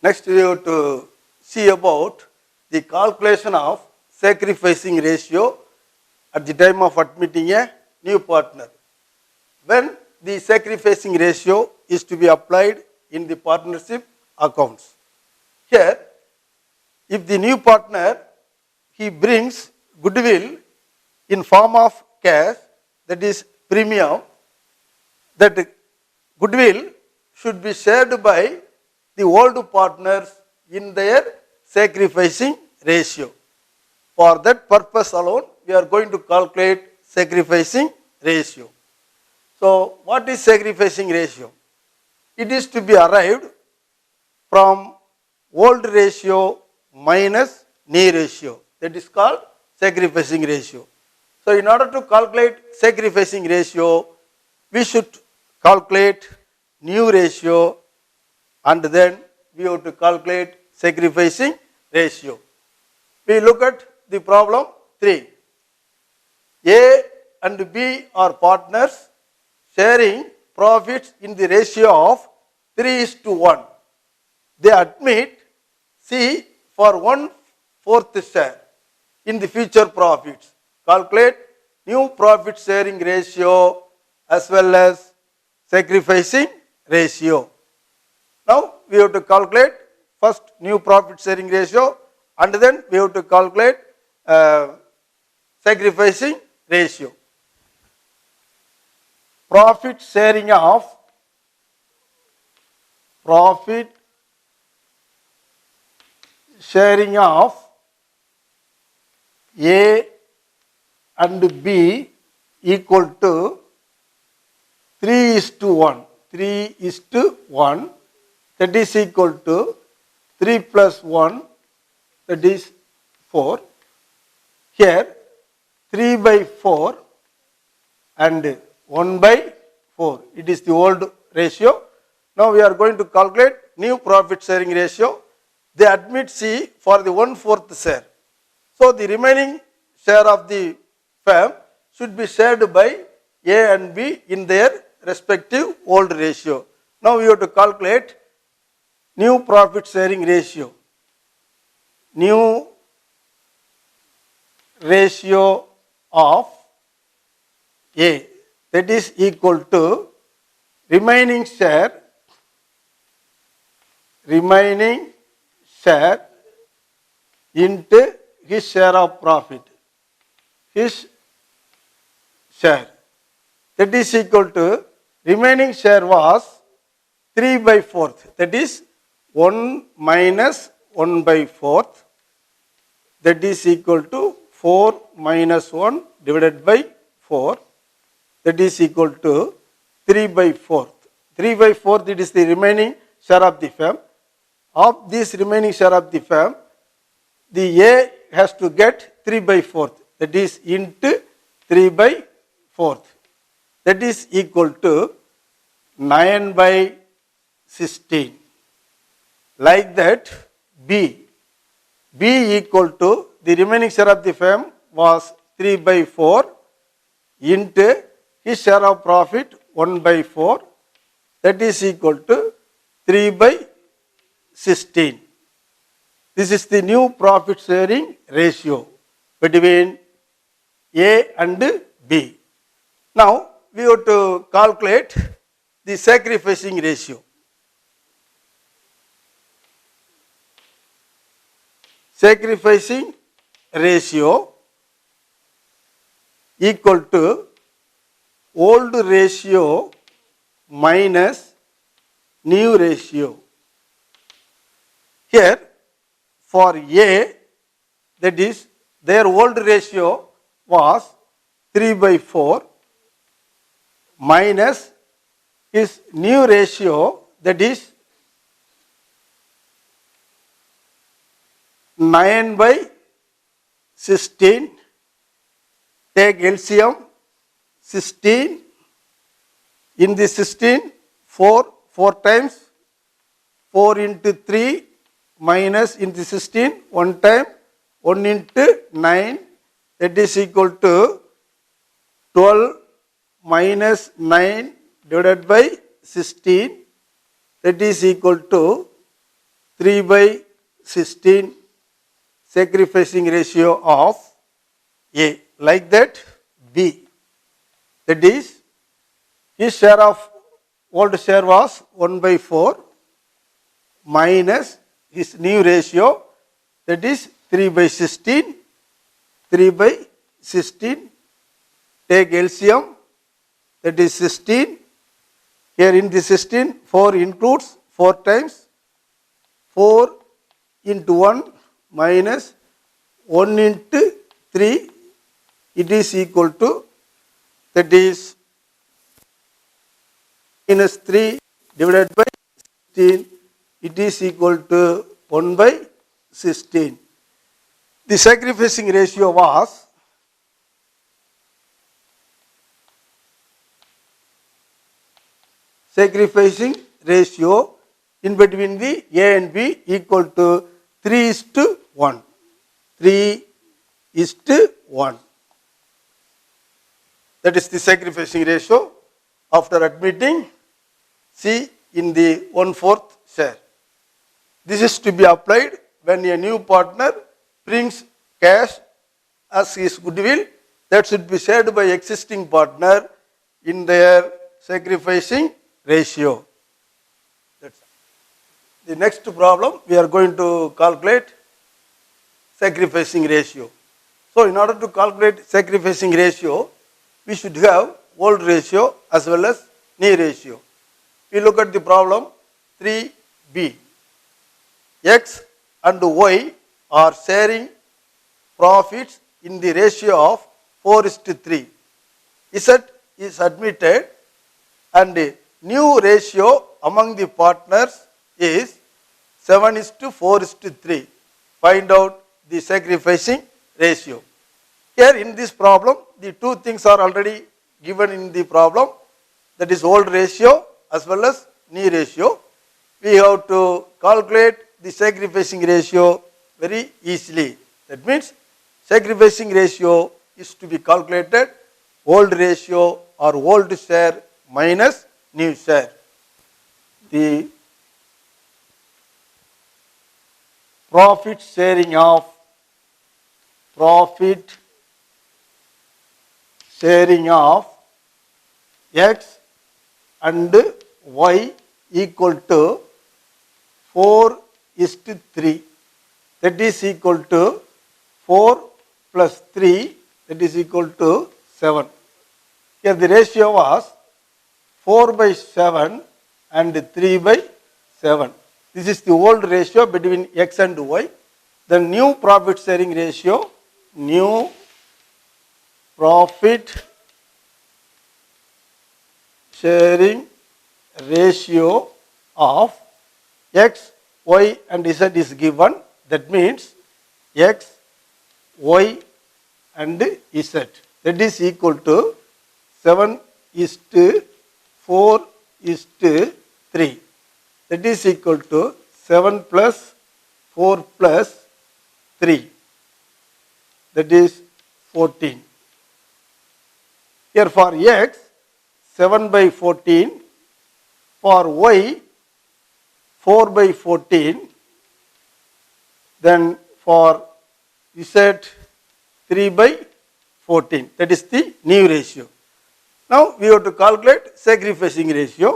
Next we have to see about the calculation of sacrificing ratio at the time of admitting a new partner. When the sacrificing ratio is to be applied in the partnership accounts. Here, if the new partner he brings goodwill in form of cash, that is premium, that goodwill should be shared by the old partners in their sacrificing ratio. For that purpose alone, we are going to calculate sacrificing ratio. So, what is sacrificing ratio? It is to be arrived from old ratio minus new ratio. That is called sacrificing ratio. So, in order to calculate sacrificing ratio, we should calculate new ratio and then we have to calculate sacrificing ratio. We look at the problem 3. A and B are partners sharing profits in the ratio of 3:1. They admit C for 1/4 share in the future profits. Calculate new profit sharing ratio as well as sacrificing ratio. Now we have to calculate first new profit sharing ratio and then we have to calculate sacrificing ratio. Profit sharing of A and B equal to 3:1. 3:1, that is equal to 3 plus 1, that is 4. Here 3/4 and 1/4. It is the old ratio. Now we are going to calculate new profit sharing ratio. They admit C for the 1/4 share. So the remaining share of the firm should be shared by A and B in their respective old ratio. Now we have to calculate new profit sharing ratio. New ratio of A, that is equal to remaining share into his share of profit. His share, that is equal to remaining share was 3/4, that is 1 minus 1/4, that is equal to 4 minus 1 divided by 4, that is equal to 3/4. 3/4, it is the remaining share of the firm. Of this remaining share of the firm, the A has to get 3/4, that is into 3/4, that is equal to 9/16. Like that, B equal to the remaining share of the firm was 3/4 into his share of profit 1/4, that is equal to 3/16. This is the new profit sharing ratio between A and B. Now we have to calculate the sacrificing ratio. Sacrificing ratio equal to old ratio minus new ratio. Here for A, that is their old ratio was 3/4 minus his new ratio, that is 9/16. Take LCM 16. In the 16, 4 times, 4 into 3 minus into 16, 1 time, 1 into 9, that is equal to 12 minus 9 divided by 16, that is equal to 3 by 16 sacrificing ratio of A. Like that, B. That is, his share of old share was 1 by 4 minus his new ratio, that is 3 by 16. 3 by 16, take LCM, that is 16. Here in the 16, 4 includes 4 times. 4 into 1 minus 1 into 3, it is equal to, that is minus 3 divided by 16, it is equal to 1 by 16. The sacrificing ratio was in between the A and B equal to 3:1. 3:1. That is the sacrificing ratio after admitting C in the 1/4 share. This is to be applied when a new partner brings cash as his goodwill that should be shared by existing partner in their sacrificing ratio. The next problem, we are going to calculate sacrificing ratio. So in order to calculate sacrificing ratio, we should have old ratio as well as new ratio. We look at the problem 3b. X and Y are sharing profits in the ratio of 4:3. Z is admitted and the new ratio among the partners is 7:4:3. Find out the sacrificing ratio. Here in this problem, the two things are already given in the problem, that is old ratio as well as new ratio. We have to calculate the sacrificing ratio very easily. That means sacrificing ratio is to be calculated old ratio or old share minus new share. The profit sharing of X and Y equal to 4:3. That is equal to 4 plus 3, that is equal to 7. Here the ratio was 4 by 7 and 3 by 7. This is the old ratio between X and Y. The new profit sharing ratio, of X, Y and Z is given. That means X, Y and Z. That is equal to 7:4:3. That is equal to 7 plus 4 plus 3. That is 14. Here for X, 7 by 14. For Y, 4 by 14. Then for Z, 3 by 14. That is the new ratio. Now we have to calculate sacrificing ratio.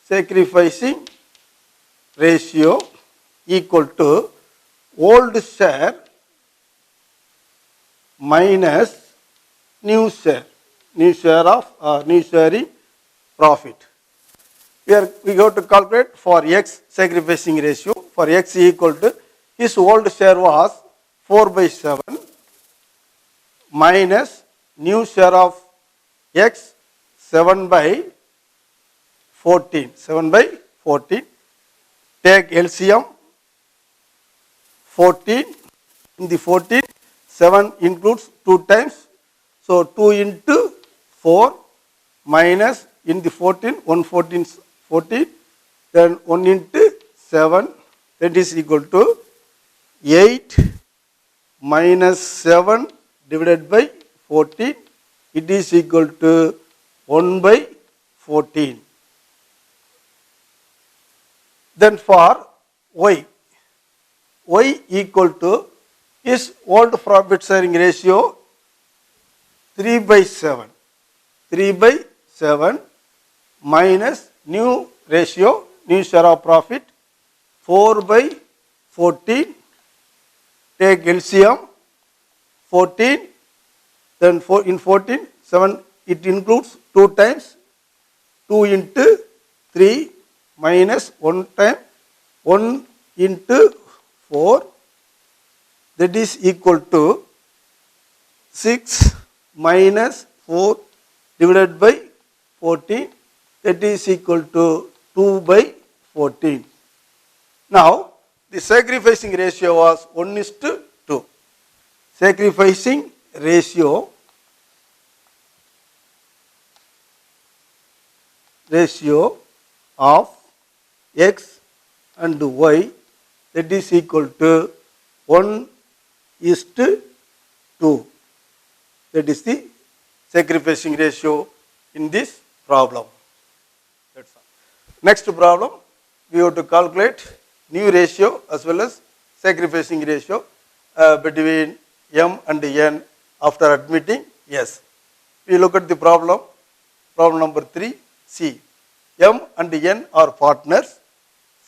Sacrificing ratio equal to old share minus new share. New sharing profit. Here we go to calculate for X sacrificing ratio. For X equal to, his old share was 4 by 7 minus new share of X 7 by 14. 7 by 14. Take LCM 14. In the 14, 7 includes 2 times. So 2 into 4 minus in the 14, 114 14, then 1 into 7, that is equal to 8 minus 7 divided by 14, it is equal to 1 by 14. Then for Y, Y equal to is old profit sharing ratio 3 by 7. 3 by 7 minus new ratio, new share of profit 4 by 14. Take LCM 14, then in 14, 7, it includes 2 times, 2 into 3 minus 1 time, 1 into 4, that is equal to 6 minus 4 divided by 14, that is equal to 2 by 14. Now, the sacrificing ratio was 1:2. Sacrificing ratio of X and Y, that is equal to 1:2. That is the sacrificing ratio in this problem. That's all. Next problem, we have to calculate new ratio as well as sacrificing ratio between M and N after admitting S. We look at the problem. Problem number 3, C. M and N are partners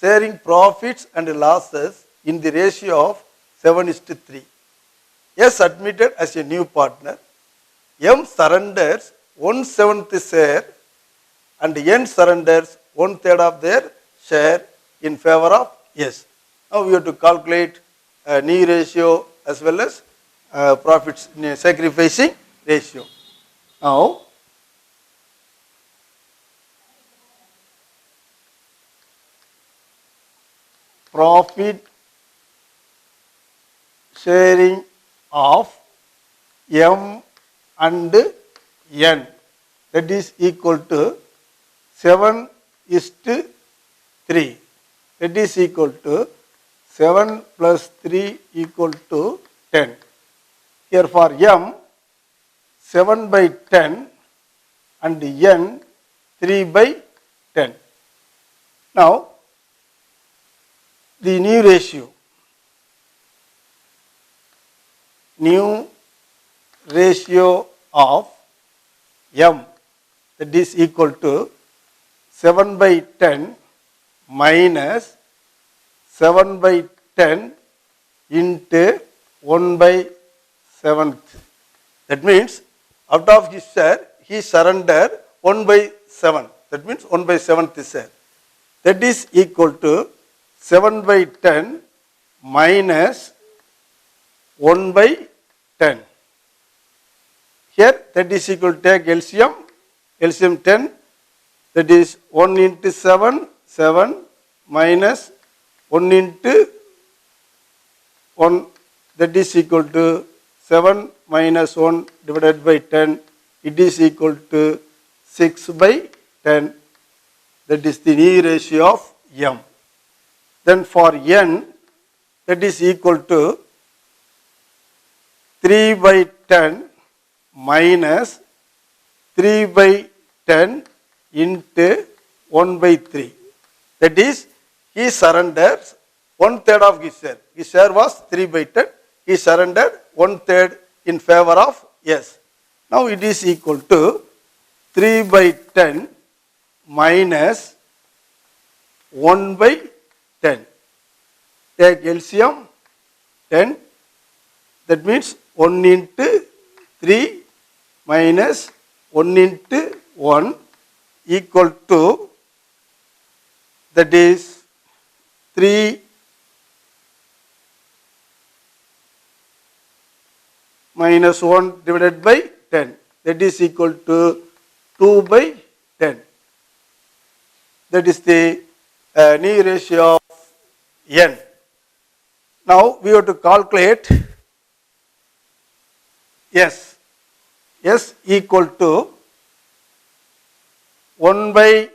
sharing profits and losses in the ratio of 7:3. S admitted as a new partner. M surrenders 1/7 share and N surrenders 1/3 of their share in favor of S. Now we have to calculate new ratio as well as profits sacrificing ratio. Now profit sharing of M and N, that is equal to 7:3. That is equal to 7 plus 3 equal to 10. Here for M, 7 by 10 and N 3 by 10. Now, the new ratio of M, that is equal to 7 by 10 minus 7 by 10 into 1 by 7th. That means out of his share, he surrendered 1 by 7. That means 1 by 7th share. That is equal to 7 by 10 minus 1 by 10. Here that is equal to take LCM. LCM 10, that is 1 into 7, 7 minus 1 into 1, that is equal to 7 minus 1 divided by 10, it is equal to 6 by 10. That is the new ratio of M. Then for N, that is equal to 3 by 10 minus 3 by 10 into 1 by 3. That is, he surrenders 1/3 of his share. His share was 3 by 10. He surrendered 1/3 in favor of S. Now it is equal to 3 by 10 minus 1 by 10. Take LCM 10. That means 1 into 3 minus 1 into 1 equal to, that is 3 minus 1 divided by 10. That is equal to 2 by 10. That is the new ratio of N. Now we have to calculate S. S equal to 1 by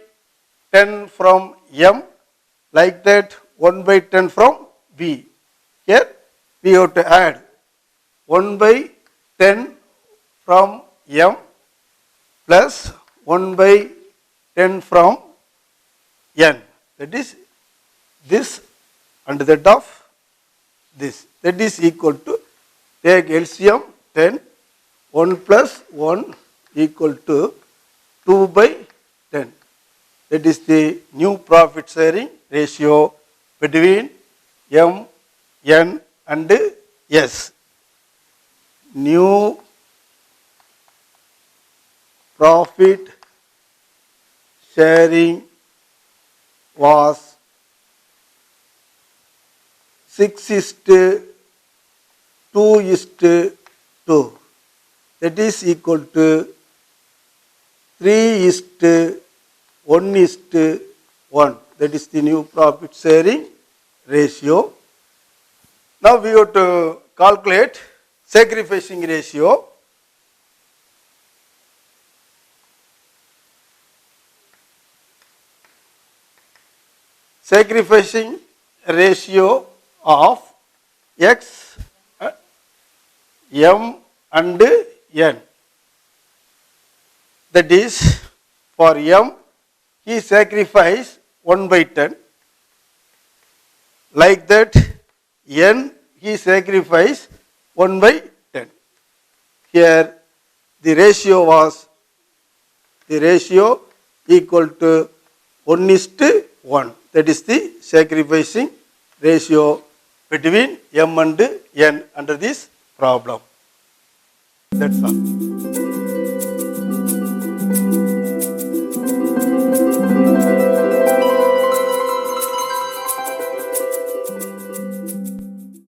10 from M, like that 1 by 10 from B. Here we have to add 1 by 10 from M plus 1 by 10 from N. That is this and that of this. That is equal to, take LCM 10, 1 plus 1 equal to 2 by 10. That is the new profit sharing ratio between M, N and S. New profit sharing was 6:2:2. That is equal to 3:1:1. That is the new profit sharing ratio. Now we have to calculate sacrificing ratio. Sacrificing ratio of X, M and N. That is, for M, he sacrificed 1 by 10. Like that, N, he sacrificed 1 by 10. Here, the ratio equal to 1:1. That is the sacrificing ratio between M and N under this problem. That's all.